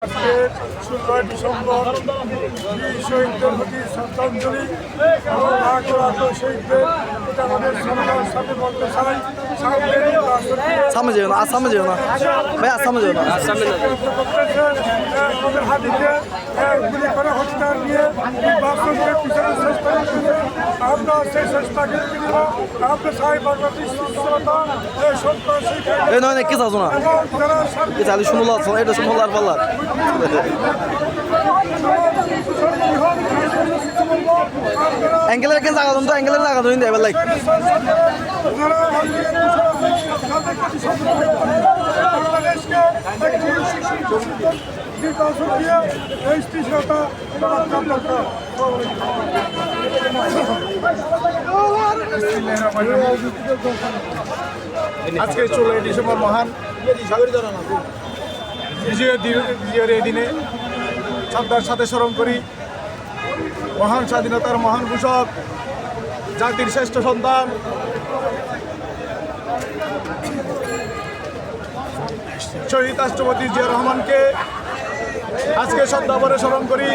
আজকে 16 ডিসেম্বর বীর শহীদদের প্রতি শ্রদ্ধাঞ্জলি এবং শহীদদের এটা আমাদের সরকারের সাথে বলতে চাই সামনে যেও না সামনে যেও না ভাই সামনে যেও না আমাদের হাতিকে গুলি করে হত্যা নিয়ে নির্বাচনকে পিছনে চেষ্টা করছে আমরা সেই চেষ্টাকে দিব আমরা চাই বাংলাদেশ সুস্থতা সন্ত্রাসী এই নয় কি চাও না এই চালি শুনলো এটা শুনলো আর পাল্লার অ্যাঙ্গেলের কেন জায়গা তো অ্যাঙ্গেলের জায়গা ধরে দেবে লাইক আজকে 16 ডিসেম্বর মহান বিজয়ের এই দিনে শ্রদ্ধার সাথে স্মরণ করি মহান স্বাধীনতার মহান ঘোষক জাতির শ্রেষ্ঠ সন্তান শহীদ রাষ্ট্রপতি জিয়া রহমানকে আজকে শ্রদ্ধাভরে স্মরণ করি।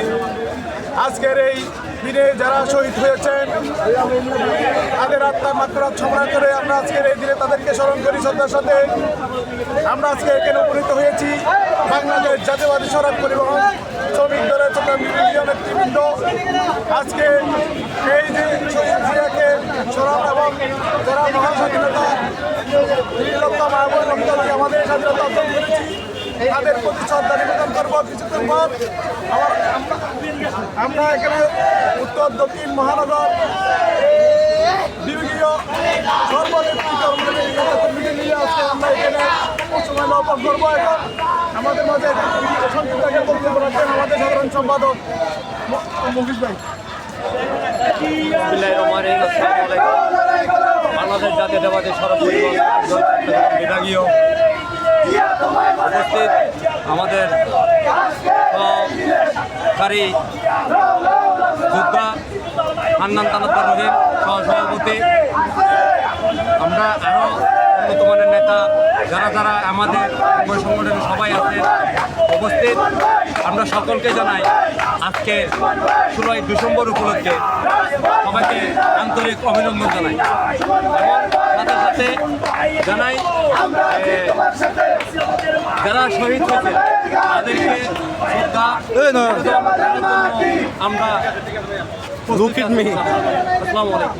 আজকের এই দিনে যারা শহীদ হয়েছেন তাদের আত্মার মাত্রা সময় করে আমরা আজকের এই দিনে তাদেরকে স্মরণ করি শ্রদ্ধার সাথে। আমরা আজকে এখানে উপনীত হয়েছি বাংলাদেশ জাতীয়বাদী সড়ক পরিবহন শ্রমিক দলের নেতৃবৃন্দ আজকে এই যে শহীদ জিয়াকে স্মরণ এবং যারা মহান স্বাধীনতা আমাদের স্বাধীনতা অর্জন করেছি তাদের প্রতি শ্রদ্ধা নিবেদন করবো কিছুক্ষণ পর। আমরা এখানে উত্তর দক্ষিণ মহানগর বিভাগীয় সর্বনেত্রী কর্মীকে নিয়ে আজকে আমরা এখানে সময় অর্পণ করবো। এখন আমাদের মাঝে সংক্ষিপ্ত বক্তব্য রাখবেন আমাদের সাধারণ সম্পাদক মুকেশ ভাই। বাংলাদেশ জাতীয়তাবাদী সড়ক পরিবহন বিভাগীয় উপস্থিত আমাদের সহকারী যোদ্ধা হান্নান তালুকদার রহিম সহসভাপতি, আমরা আরও উন্নত মানের নেতা যারা যারা আমাদের সংগঠনের সবাই আছে উপস্থিত, আমরা সকলকে জানাই আজকে 16 ডিসেম্বর উপলক্ষে সবাইকে আন্তরিক অভিনন্দন জানাই এবং সাথে সাথে জানাই যারা শহীদ হয়েছে তাদেরকে শ্রদ্ধা আমরা আসসালামু আলাইকুম।